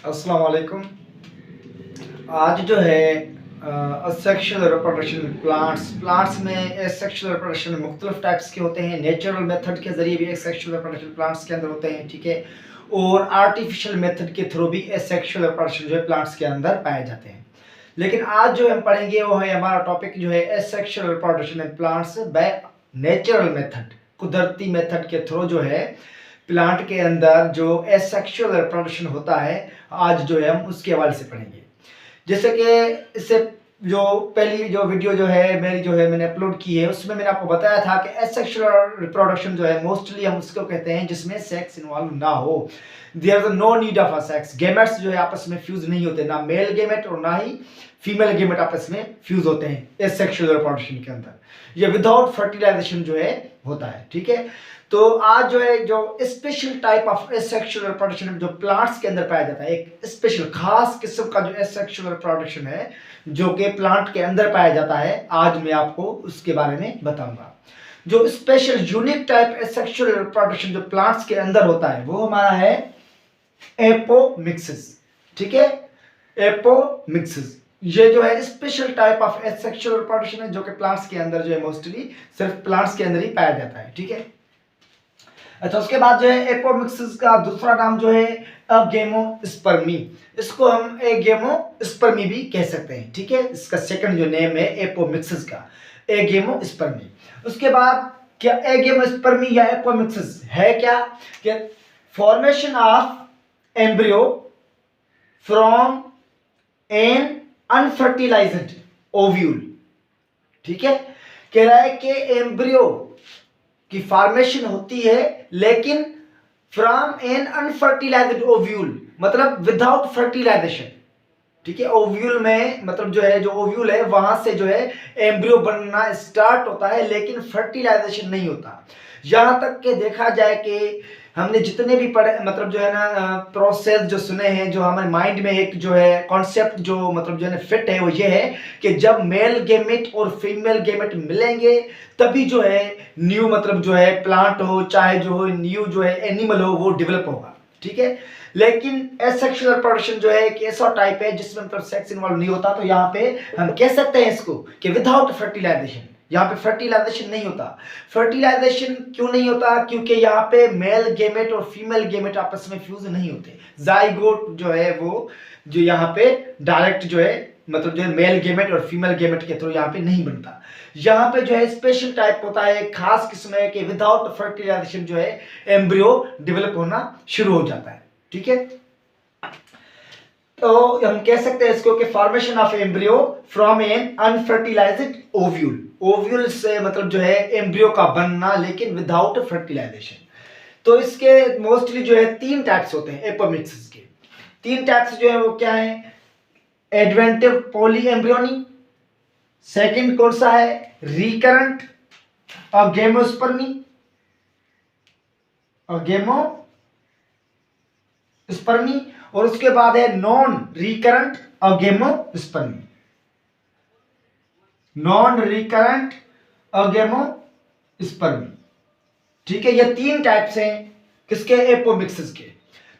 अस्सलाम वालेकुम। आज जो है असेक्सुअल रिप्रोडक्शन प्लांट्स में एसेक्सुअल रिप्रोडक्शन मुख्तलिफ टाइप्स के होते हैं। नेचुरल मेथड के ज़रिए भी एसेक्सुअल रिप्रोडक्शन प्लांट्स के अंदर होते हैं, ठीक है। और आर्टिफिशियल मेथड के थ्रू भी एसेक्सुअल रिप्रोडक्शन जो है प्लांट्स के अंदर पाए जाते हैं। लेकिन आज जो हम पढ़ेंगे वो है हमारा टॉपिक जो है asexual reproduction in plants by natural method, कुदरती मेथड के थ्रू जो है प्लांट के अंदर जो एसेक्सुअल रिप्रोडक्शन होता है, आज जो है हम उसके हवाले से पढ़ेंगे। जैसे कि इससे जो पहली जो वीडियो जो है मेरी जो है मैंने अपलोड की है, उसमें मैंने आपको बताया था कि एसेक्सुअल रिप्रोडक्शन जो है मोस्टली हम उसको कहते हैं जिसमें सेक्स इन्वॉल्व ना हो। There is no need of a sex. Gametes जो है आपस में फ्यूज नहीं होते, ना मेल गेमेट और ना ही फीमेल गेमेट आपस में फ्यूज होते हैं एसेक्सुअल रिप्रोडक्शन के अंदर। ये विदाउट फर्टिलाइजेशन जो है होता है, ठीक है। तो आज जो है जो special type of asexual reproduction जो प्लांट्स के अंदर पाया जाता है, एक स्पेशल खास किस्म का जो एसेक्सुअल रिप्रोडक्शन है जो कि प्लांट के अंदर पाया जाता है, आज मैं आपको उसके बारे में बताऊंगा। जो special unique type asexual reproduction जो प्लांट्स के अंदर होता है वो हमारा है एपोमिक्सिस, ठीक है। एपोमिक्सिस ये जो है special type of asexual reproduction है जो कि प्लांट्स के अंदर जो है मोस्टली सिर्फ प्लांट्स के अंदर ही पाया जाता है, ठीक है। अच्छा, उसके बाद जो है एपोमिक्सिस का दूसरा नाम जो है अगेमोस्पर्मी। इसको हम एगेमोस्पर्मी भी कह सकते हैं, ठीक है। इसका सेकंड जो नेम है एपोमिक्सिस का, एगेमोस्पर्मी। उसके बाद क्या एगेमोस्पर्मी या एपोमिक्सिस है क्या? कि formation of embryo from an unfertilised ovule, ठीक है। कह रहा है कि एम्ब्रियो की फॉर्मेशन होती है लेकिन फ्रॉम एन अनफर्टिलाइज्ड ओव्यूल, मतलब विदाउट फर्टिलाइजेशन, ठीक है। ओव्यूल में मतलब जो है जो ओव्यूल है वहां से जो है एम्ब्रियो बनना स्टार्ट होता है लेकिन फर्टिलाइजेशन नहीं होता। यहां तक कि देखा जाए कि हमने जितने भी पढ़े मतलब जो है ना प्रोसेस जो सुने हैं, जो हमारे माइंड में एक जो है कॉन्सेप्ट जो मतलब जो है ना फिट है वो ये है कि जब मेल गेमेट और फीमेल गेमेट मिलेंगे तभी जो है न्यू मतलब जो है प्लांट हो चाहे जो हो न्यू जो है एनिमल हो वो डेवलप होगा, ठीक है। लेकिन एसेक्सुअल रिप्रोडक्शन जो है एक ऐसा टाइप है जिसमें मतलब सेक्स इन्वॉल्व नहीं होता, तो यहाँ पे हम कह सकते हैं इसको कि विदाउट फर्टिलाइजेशन। यहाँ पे फर्टिलाइजेशन नहीं होता। फर्टिलाइजेशन क्यों नहीं होता? क्योंकि यहाँ पे मेल गेमेट और फीमेल गेमेट आपस में फ्यूज नहीं होते। जाइगोट जो है वो जो यहाँ पे डायरेक्ट जो है मतलब जो है मेल गेमेट और फीमेल गेमेट के थ्रू यहाँ पे नहीं बनता। यहाँ पे जो है स्पेशल टाइप होता है, खास किस्म है कि विदाउट फर्टिलाइजेशन जो है एम्ब्रियो डेवलप होना शुरू हो जाता है, ठीक है। तो हम कह सकते हैं इसको कि formation of embryo from an unfertilised ovule. Ovule से मतलब जो है एम्ब्रियो का बनना लेकिन विदाउट फर्टिलाइजेशन। तो इसके मोस्टली जो है तीन टाइप्स होते हैं एपोमिक्सिस के। तीन टाइप्स जो है वो क्या है? एडवेंटिव पॉली एम्ब्रियोनी, सेकंड कौन सा है? रिकरेंट अगेमोस्पर्मी, अगेमोस्पर्मी, और उसके बाद है नॉन रिकरेंट अगेमोस्पर्मी, नॉन रिकरेंट अगेमोस्पर्मी, ठीक है। ये तीन टाइप्स हैं किसके? एपोमिक्सिस के।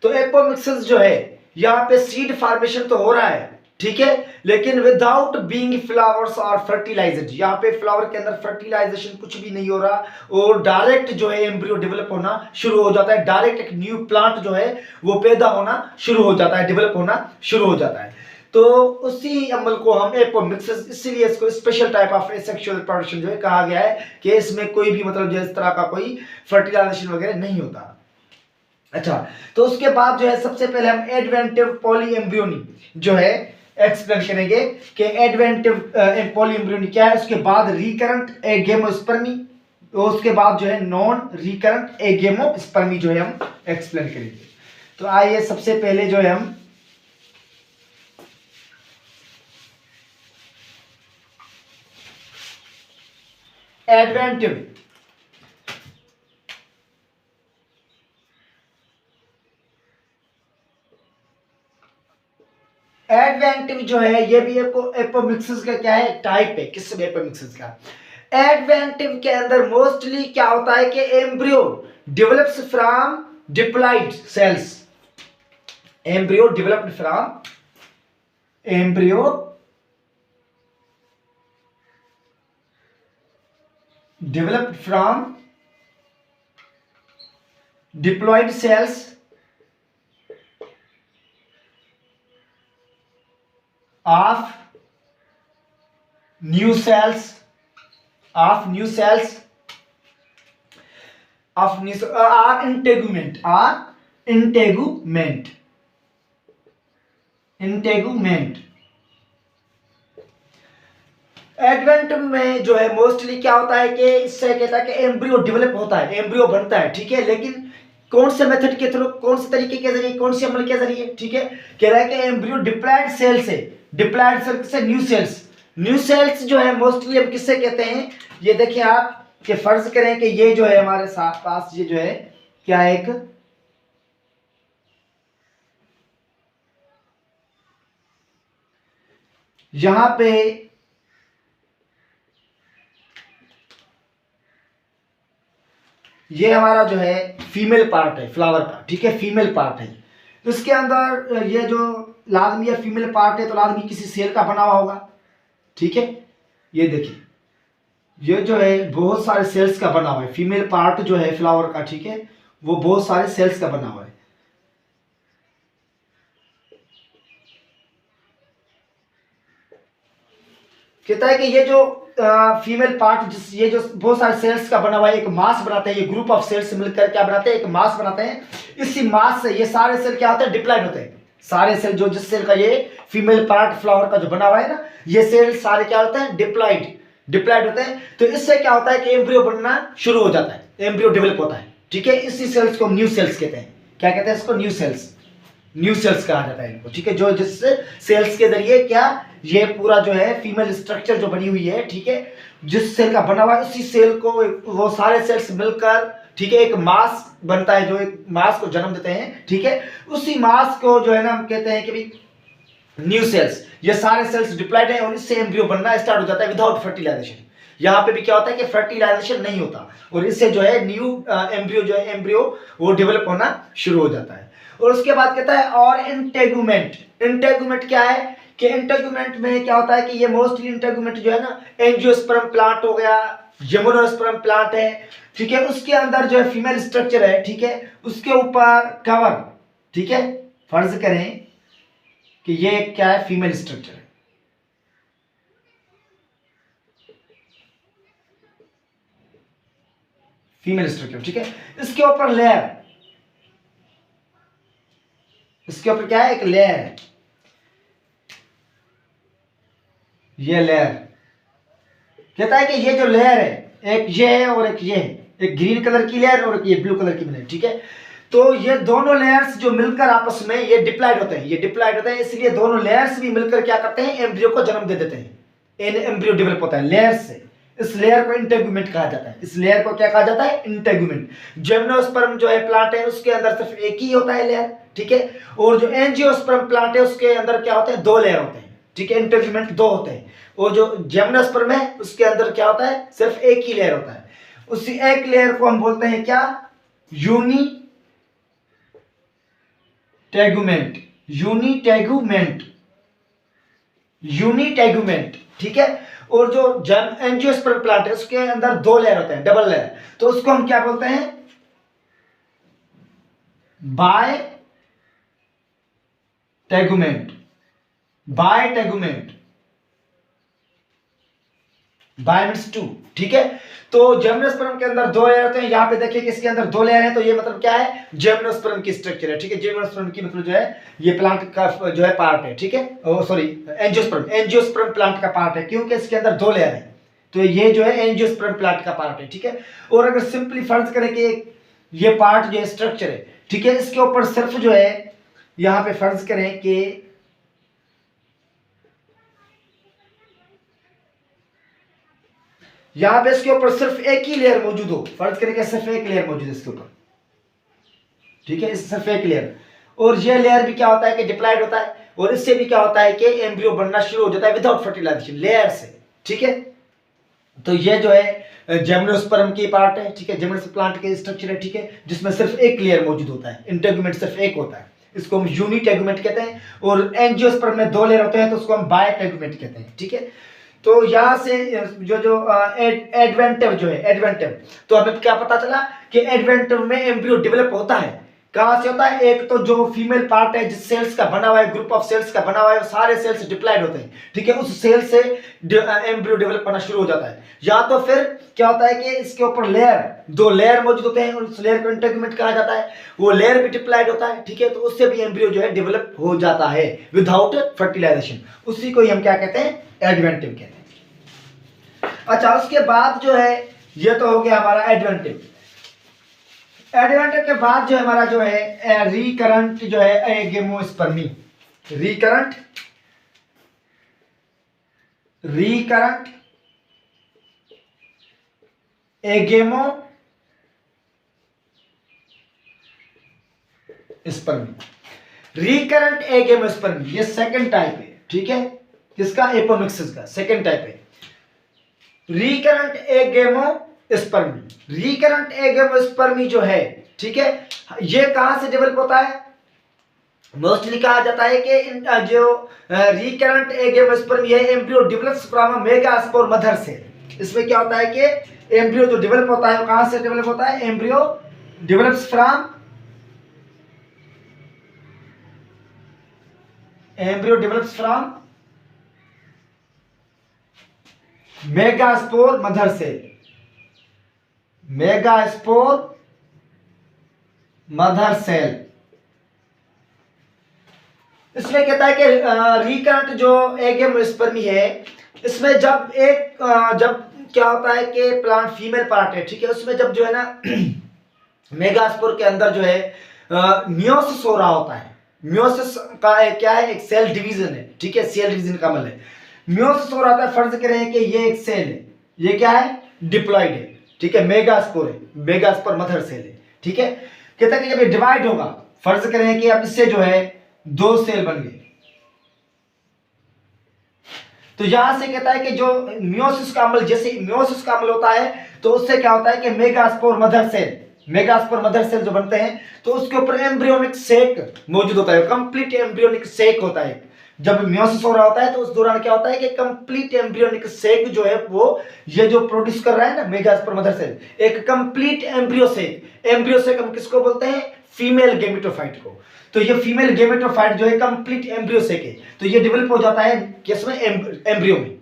तो एपोमिक्सिस जो है यहाँ पे सीड फॉर्मेशन तो हो रहा है, ठीक है, लेकिन विदाउट बीइंग फ्लावर्स और फर्टिलाइज्ड। यहाँ पे फ्लावर के अंदर फर्टिलाइजेशन कुछ भी नहीं हो रहा और डायरेक्ट जो है एम्ब्रियो डेवलप होना शुरू हो जाता है। डायरेक्ट एक न्यू प्लांट जो है वो पैदा होना शुरू हो जाता है, डेवलप होना शुरू हो जाता है। तो उसी अमल को हम एपोमिक्सिस, इसीलिए इसको special type of asexual reproduction जो है कहा गया है कि इसमें कोई भी मतलब जो इस तरह का कोई फर्टिलाइजेशन वगैरह नहीं होता। अच्छा, तो उसके बाद जो है सबसे पहले हम एडवेंटिव पॉली एम्ब्रियोनी जो है एक्सप्लेन करेंगे कि एडवेंटिव पॉली एम्ब्रियोनी क्या है। उसके बाद रिकरेंट एगेमोस्पर्मी, उसके बाद जो है नॉन रिकरेंट एगेमोस्पर्मी जो है हम एक्सप्लेन करेंगे। तो आइए सबसे पहले जो है हम एडवेंटिव एडवेंटिव जो है ये भी एपोमिक्सिस का क्या है? टाइप है। किस एपोमिक्सिस का? एडवेंटिव के अंदर मोस्टली क्या होता है कि embryo develops from diploid sales, embryo developed from embryo developed from diploid cells of new cells of new cells of new or integument advent में जो है मोस्टली क्या होता है कि इससे कहता है कि एम्ब्रियो डेवलप होता है, एम्ब्रियो बनता है, ठीक है, लेकिन कौन से मेथड के थ्रू, कौन से तरीके के जरिए, कौन से अमल के जरिए, ठीक है, कह रहा है कि एम्ब्रियो डिप्लॉयड सेल से, डिप्लॉयड सेल से न्यू सेल्स जो है मोस्टली हम किससे कहते हैं, ये देखिए आप कि फर्ज करें कि ये जो है हमारे साथ पास ये जो है क्या एक यहां पे ये हमारा जो है फीमेल पार्ट है फ्लावर का, ठीक है, फीमेल पार्ट है, तो इसके अंदर ये जो लाजमी या फीमेल पार्ट है तो लाजमी किसी सेल का बना हुआ होगा, ठीक है, ये देखिए ये जो है बहुत सारे सेल्स का बना हुआ है, फीमेल पार्ट जो है फ्लावर का, ठीक है, वो बहुत सारे सेल्स का बना हुआ है। कहता है कि ये जो फीमेल पार्ट ये जो बहुत सारे सेल्स का बना हुआ है, एक मास बनाते हैं, ये ग्रुप ऑफ सेल्स मिलकर क्या बनाते हैं, एक मास बनाते हैं। इसी मास से ये सारे सेल क्या होते हैं, डिप्लॉयड होते हैं। सारे सेल जो जिस सेल का ये फीमेल पार्ट फ्लावर का जो बना हुआ है ना, ये सेल सारे क्या होते हैं, डिप्लॉयड होते हैं। तो इससे क्या होता है कि एम्ब्रियो बनना शुरू हो जाता है, एम्ब्रियो डेवलप होता है, ठीक है। इसी सेल्स को न्यू सेल्स कहते हैं। क्या कहते हैं इसको, न्यू सेल्स कहा जाता है इनको, ठीक है, जो जिस सेल्स के जरिए क्या ये पूरा जो है फीमेल स्ट्रक्चर जो बनी हुई है, ठीक है, जिस सेल का बना हुआ है उसी सेल को वो सारे सेल्स मिलकर, ठीक है, एक मास बनता है, जो एक मास को जन्म देते हैं, ठीक है। उसी मास को जो है ना हम कहते हैं कि भाई न्यू सेल्स, ये सारे सेल्स डिप्लॉयड है और इससे एम्ब्रियो बनना स्टार्ट हो जाता है विदाउट फर्टिलाइजेशन। यहाँ पे भी क्या होता है कि फर्टिलाइजेशन नहीं होता और इससे जो है न्यू एम्ब्रियो जो है एम्ब्रियो वो डेवलप होना शुरू हो जाता है। और उसके बाद कहता है और इंटेगुमेंट क्या है कि इंटेगुमेंट में क्या होता है कि ये मोस्टली इंटेगुमेंट जो है ना एंजियोस्पर्म प्लांट हो गया, जिम्नोस्पर्म प्लांट है, ठीक है, उसके अंदर जो है फीमेल स्ट्रक्चर है, ठीक है, उसके ऊपर कवर, ठीक है, फर्ज करें कि ये क्या है, फीमेल स्ट्रक्चर है, फीमेल स्ट्रक्चर, ठीक है। इसके ऊपर लेयर, इसके ऊपर क्या है, एक लेयर है, ये लेयर कहता है कि ये जो लेयर है, एक ये है और एक ये है, एक ग्रीन कलर की लेयर और एक ये ब्लू कलर की लेयर, ठीक है। तो ये दोनों लेयर्स जो मिलकर आपस में ये डिप्लॉयड होते हैं, इसलिए दोनों लेयर्स भी मिलकर क्या करते हैं, एम्ब्रियो को जन्म दे देते हैं। एम्ब्रियो डेवलप होता है लेयर्स से। इस लेयर को इंटेगुमेंट कहा जाता है। इस लेयर को क्या कहा जाता है, इंटेगुमेंट। जिम्नोस्पर्म जो है प्लांट है उसके अंदर सिर्फ एक ही होता है लेयर, ठीक है। और जो एंजियोस्पर्म प्लांट है उसके अंदर क्या होते हैं, दो लेयर होते हैं, ठीक है, इंटेगुमेंट दो होते हैं। और जो जिम्नोस्पर्म है उसके अंदर क्या होता है, सिर्फ एक ही लेयर होता है। उसी एक लेयर को हम बोलते हैं क्या, यूनिटेगुमेंट, ठीक है। और जो एंजियोस्पर्म प्लांट है उसके अंदर दो लेयर होते हैं, डबल लेयर, तो उसको हम क्या बोलते हैं, बायटेगुमेंट। बाय मीन्स टू, ठीक है। तो जिम्नोस्पर्म के अंदर दो लेयर होते हैं, यहाँ पे देखिए कि इसके अंदर दो लेयर है, तो ये मतलब क्या है, जिम्नोस्पर्म की स्ट्रक्चर है, ठीक है। जिम्नोस्पर्म की मतलब जो है ये प्लांट का जो है पार्ट है, ठीक है, सॉरी एंजियोस्पर्म प्लांट का पार्ट है, क्योंकि इसके अंदर दो लेयर है, तो ये जो है एंजियोस्पर्म प्लांट का पार्ट है, ठीक है। और अगर सिंपली फर्ज करें कि ये पार्ट जो है स्ट्रक्चर है, ठीक है, इसके ऊपर सिर्फ जो है यहाँ पे फर्ज करें कि यहां पे इसके ऊपर सिर्फ एक ही लेयर मौजूद हो, फर्ज करें सिर्फ एक लेयर मौजूद है इसके ऊपर, ठीक है, सिर्फ एक लेयर। और ये लेयर भी क्या होता है कि डिप्लॉयड होता है, और इससे भी क्या होता है कि एम्ब्रियो बनना शुरू हो जाता है विदाउट फर्टिलाइजेशन लेयर से, ठीक है। तो ये जो है जिम्नोस्पर्म की पार्ट है, ठीक है, जिम्नोस्पर्म प्लांट के स्ट्रक्चर है, ठीक है, जिसमें सिर्फ एक लेयर मौजूद होता है, इंटेगुमेंट सिर्फ एक होता है। इसको हम यूनिट टेगुमेंट कहते हैं, और एंजियोस्पर्म में 2 लेयर होते हैं तो उसको हम बाय टेगुमेंट कहते हैं, ठीक है। तो यहाँ से जो जो एडवेंटिव जो है, एडवेंटिव, तो हमें क्या पता चला कि एडवेंटिव में एम्ब्रियो डेवलप होता है, कहां से होता है, एक तो जो फीमेल पार्ट है जिस सेल्स का बना हुआ है, ग्रुप ऑफ सेल्स का बना हुआ है, सारे सेल्स डिप्लॉयड होते हैं, ठीक है, उस सेल से एम्ब्रियो डेवलप करना शुरू हो जाता है। या तो फिर क्या होता है कि इसके ऊपर लेयर, 2 लेयर मौजूद होते हैं, उस लेयर को इंटेगुमेंट कहा जाता है, वो लेयर भी डिप्लॉयड होता है, ठीक है, तो उससे भी एम्ब्रियो जो है डेवलप हो जाता है विदाउट फर्टिलाइजेशन, उसी को ही हम क्या कहते हैं, एडवेंटिव कहते हैं। अच्छा, उसके बाद जो है, ये तो हो गया हमारा एडवेंटिव। एडवेंटिव के बाद जो हमारा जो है रिकरेंट जो है एगेमोस्पर्मी, रिकरेंट एगेमोस्पर्मी, रिकरेंट एगेमोस्पर्मी ये सेकंड टाइप है, ठीक है, किसका, एपोमिक्सिस का सेकंड टाइप है, रिकरेंट एगेमोस्पर्मी। रिकरेंट एगेमोस्पर्मी जो है, ठीक है, ये कहां से डेवलप होता है, मोस्टली कहा जाता है कि जो रिकरेंट एगेमोस्पर्मी है, embryo develops from megaspore mother से। इसमें क्या होता है कि एम्ब्रियो जो डेवलप होता है वो कहां से डेवलप होता है, embryo develops from megaspore mother cell, megaspore mother cell. इसमें कहता है कि रिकरेंट जो एगेमोस्पर्मी है, इसमें जब क्या होता है कि प्लांट फीमेल पार्ट है, ठीक है, उसमें जब जो है ना मेगास्पोर के अंदर जो है मियोसिस हो रहा होता है, मियोसिस का क्या है, एक सेल डिवीजन है, ठीक है, सेल डिवीजन का मतलब है, मियोसिस हो रहा था, फर्ज करें कि ये एक सेल है, ये क्या है, डिप्लॉयड है, ठीक है, मेगास्पोर है, मेगास्पोर मदर सेल है, ठीक है, कहता है कि जब ये डिवाइड होगा, फर्ज करें कि अब इससे जो है 2 सेल बन गए, तो यहां से कहता है कि जो मियोसिस का अमल, जैसे मियोसिस का अमल होता है तो उससे क्या होता है कि मेगास्पोर मदर सेल जो बनते हैं तो उसके ऊपर एम्ब्रियोनिक सेक मौजूद होता है, कंप्लीट एम्ब्रियोनिक सेक होता है। जब मियोसिस हो रहा होता है तो उस दौरान क्या होता है कि कंप्लीट एम्ब्रियोनिक सेक जो है वो ये जो प्रोड्यूस कर रहा है ना मेगास्पोर मदर सेल, एक कंप्लीट एम्ब्रियो सेक हम किसको बोलते हैं, फीमेल गेमेटोफाइट को। तो ये फीमेल गेमेटोफाइट जो है कंप्लीट एम्ब्रियो सेक है, तो ये डेवलप हो जाता है किसमें, एम्ब्रियो में।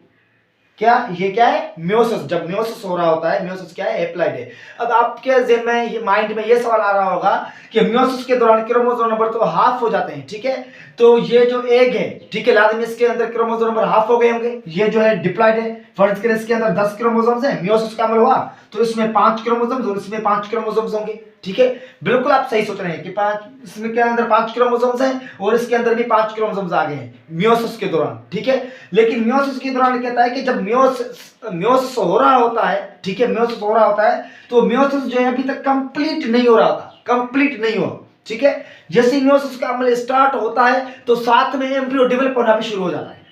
क्या ये क्या है, मियोसिस। जब मियोसिस हो रहा होता है, मियोसिस क्या है, एप्लाइड है। अब आपके ज़हन में ये माइंड में ये सवाल आ रहा होगा कि मियोसिस के दौरान क्रोमोसोम नंबर तो हाफ हो जाते हैं, ठीक है, तो ये जो एग है, ठीक है, लाजमी इसके अंदर क्रोमोसोम नंबर हाफ हो गए होंगे, ये जो है डिप्लॉयड है, फर्ज करें इसके अंदर 10 क्रोमोसोम्स हैं, मियोसिस का अमल हुआ तो इसमें 5 क्रोमोसोम्स और इसमें 5 क्रोमोसोम्स होंगे, ठीक है, बिल्कुल आप सही सोच रहे हैं कि 5 इसमें के अंदर 5 क्रोमोसोम्स हैं और इसके अंदर भी 5 क्रोमोसोम्स आ गए हैं मियोसिस के दौरान, ठीक है। लेकिन मियोसिस के दौरान कहता है कि जब मियोसिस हो रहा होता है, ठीक है, मियोसिस हो रहा होता है तो मियोसिस जो है अभी तक कंप्लीट नहीं हो रहा था, कंप्लीट नहीं हुआ, ठीक है। जैसे मियोसिस का अमल स्टार्ट होता है तो साथ में एम्ब्रियो डेवलप होना भी शुरू हो जाता है।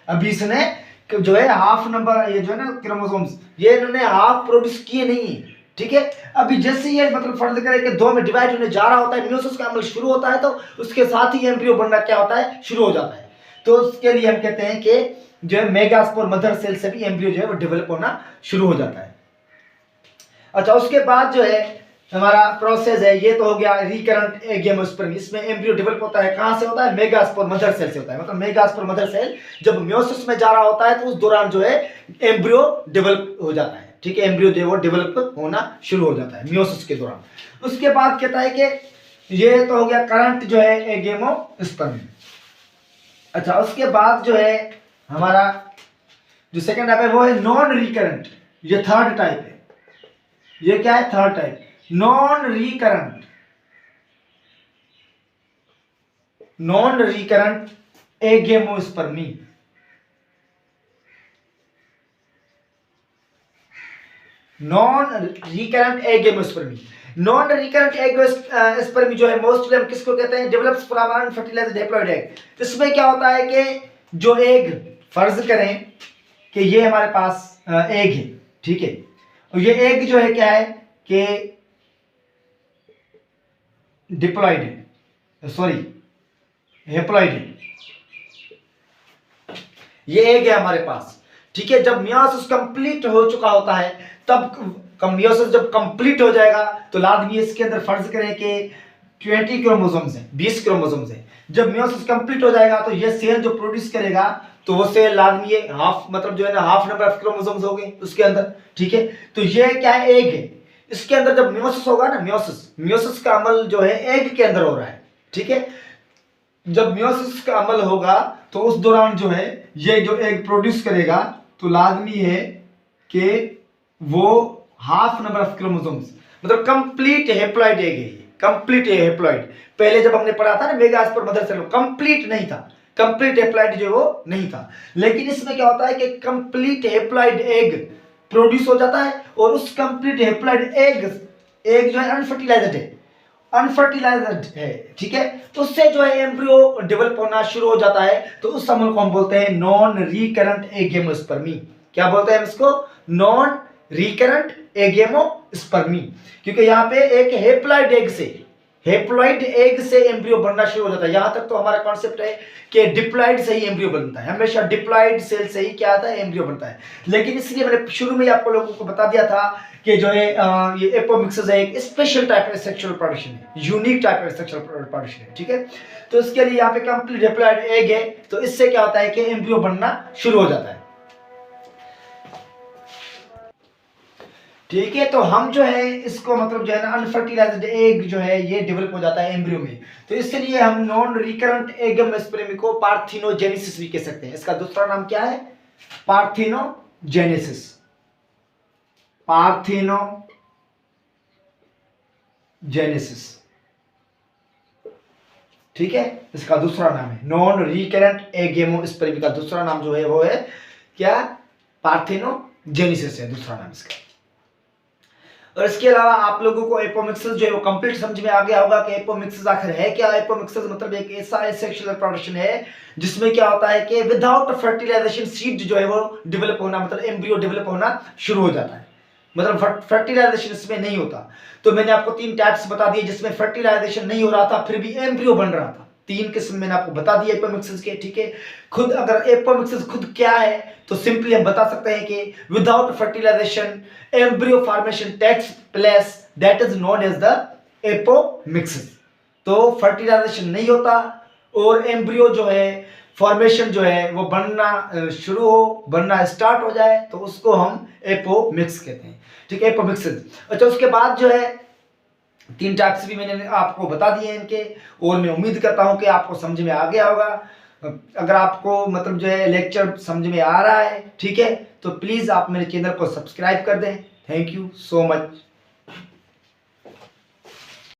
अभी इसने जो है हाफ नंबर, ये जो है ना क्रोमोसोम्स, ये इन्होंने हाफ प्रोड्यूस किए नहीं, ठीक है। अभी जैसे ये मतलब फर्ज करें कि 2 में डिवाइड होने जा रहा होता है, मियोसिस का अमल शुरू होता है तो उसके साथ ही एम्ब्रियो बनना क्या होता है, शुरू हो जाता है। तो उसके लिए हम कहते हैं कि जो है मेगास्पोर मदर सेल से भी एम्ब्रियो जो है वो डेवलप होना शुरू हो जाता है। अच्छा, उसके बाद जो है हमारा प्रोसेस है, ये तो हो गया रिकरेंट एगेमोस्पर्मी। इसमें एम्ब्रियो डेवलप होता है, कहां से होता है, मेगास्पोर मदर सेल से होता है। मतलब मेगास्पोर मदर सेल जब मियोसिस में जा रहा होता है तो उस दौरान जो है एम्ब्रियो डेवलप हो जाता है, ठीक है, एम्ब्रियो जो है वो डेवलप होना शुरू हो जाता है मियोसिस के दौरान। उसके बाद कहता है कि ये तो हो गया करंट जो है एगेमोस्पर्मी। अच्छा, उसके बाद जो है हमारा जो सेकंड टाइप है वो है नॉन रिकरेंट, ये थर्ड टाइप है। ये क्या है, third type, non recurrent एगेमोस्पर्मी। Non recurrent एगेमोस्पर्मी जो है मोस्टली हम किसको कहते हैं, develops from unfertilised haploid egg. इसमें क्या होता है कि जो एग, फर्ज करें कि ये हमारे पास एग है, ठीक है, और ये एग जो है क्या है कि डिप्लॉयड है, सॉरी हेप्लॉइड एग, ये एग है हमारे पास, ठीक है। जब मियोसिस कंप्लीट हो चुका होता है, तब मियोसिस जब कंप्लीट हो जाएगा तो लाजमी इसके अंदर फर्ज करें कि 20 क्रोमोसोम्स हैं, 20 क्रोमोसोम्स हैं। जब मियोसिस कंप्लीट हो जाएगा तो ये सेल जो प्रोड्यूस करेगा तो वो सेल लाजमी है हाफ, मतलब जो है ना हाफ नंबर ऑफ क्रोमोसोम्स हो गए उसके अंदर, ठीक है। तो ये क्या है, एग है। इसके अंदर जब मियोसिस होगा ना, मियोसिस का अमल जो है एग के अंदर हो रहा है, ठीक है। जब मियोसिस का अमल होगा तो उस दौरान जो है ये जो एग प्रोड्यूस करेगा तो लाजमी है कि वो हाफ नंबर ऑफ क्रोमोसोम्स, मतलब कंप्लीट हेप्लॉइड एग है, कंप्लीट हेप्लॉइड। पहले जब हमने पढ़ा था ना मेगास्पोर मदर सेल, कंप्लीट नहीं था, कंप्लीट हेप्लॉइड जो वो नहीं था। लेकिन इसमें क्या होता है कि कंप्लीट हेप्लॉइड एग प्रोड्यूस हो जाता है और उस कंप्लीट हेप्लॉइड एग जो है अनफर्टिलाइज्ड है, अनफर्टिलाइज्ड है, ठीक है। तो उससे जो है एम्ब्रियो डेवलप होना शुरू हो जाता है। तो उस अमल को हम बोलते हैं नॉन रिकरेंट एगेमोस्पर्मी। क्या बोलते हैं हम इसको? Non recurrent एगेमोस्पर्मी। क्योंकि यहाँ पे एक हेप्लॉइड एग से एम्ब्रियो बनना शुरू हो जाता है। यहां तक तो हमारा कॉन्सेप्ट है कि डिप्लॉइड से ही एम्ब्रियो बनता है, हमेशा डिप्लॉइड सेल से ही क्या आता है, एम्ब्रियो बनता है। लेकिन इसलिए मैंने शुरू में आपको लोगों को बता दिया था कि जो है ये एपोमिक्सिस है, एक special type of sexual reproduction है, unique type of sexual reproduction है, ठीक है। तो इसके लिए यहाँ पे कंप्लीट डिप्लॉइड एग है, तो इससे क्या होता है कि एम्ब्रियो बनना शुरू हो जाता है, ठीक है। तो हम जो है इसको मतलब जो है ना अनफर्टिलाइज्ड एग जो है ये डेवलप हो जाता है एम्ब्रियो में। तो इसलिए हम नॉन रिकरेंट एगेमोस्पर्मी को पार्थिनोजेनेसिस भी कह सकते हैं। इसका दूसरा नाम क्या है? पार्थिनोजेनेसिस, पार्थिनोजेनेसिस, ठीक है। इसका दूसरा नाम है नॉन रिकरेंट एगेमोस्पर्मी का दूसरा नाम जो है वो है क्या? पार्थिनोजेनेसिस है दूसरा नाम इसका। और इसके अलावा आप लोगों को एपोमिक्सिस जो है वो कंप्लीट समझ में आ गया होगा कि एपोमिक्सिस आखिर है क्या। एपोमिक्सिस मतलब एक ऐसा एसेक्सुअल रिप्रोडक्शन है जिसमें क्या होता है कि विदाउट फर्टिलाइजेशन सीड जो है वो डेवलप होना, मतलब एम्ब्रियो डेवलप होना शुरू हो जाता है, मतलब फर्टिलाइजेशन इसमें नहीं होता। तो मैंने आपको 3 टाइप्स बता दिए जिसमें फर्टिलाइजेशन नहीं हो रहा था फिर भी एम्ब्रियो बन रहा था। 3 किस्म मैंने आपको बता दिए एपोमिक्सिस के, ठीक है। खुद अगर एपोमिक्सिस खुद क्या है तो सिंपली हम बता सकते हैं कि without fertilisation embryo formation takes place, that is known as the apomixis. तो फर्टिलाइजेशन नहीं होता और एम्ब्रियो जो है फॉर्मेशन जो है वो बनना स्टार्ट हो जाए तो उसको हम एपोमिक्स कहते हैं, ठीक है, एपोमिक्सिस। अच्छा, उसके बाद जो है 3 टाइप्स भी मैंने आपको बता दिए हैं इनके, और मैं उम्मीद करता हूं कि आपको समझ में आ गया होगा। अगर आपको मतलब जो है लेक्चर समझ में आ रहा है, ठीक है, तो प्लीज़ आप मेरे चैनल को सब्सक्राइब कर दें। Thank you so much.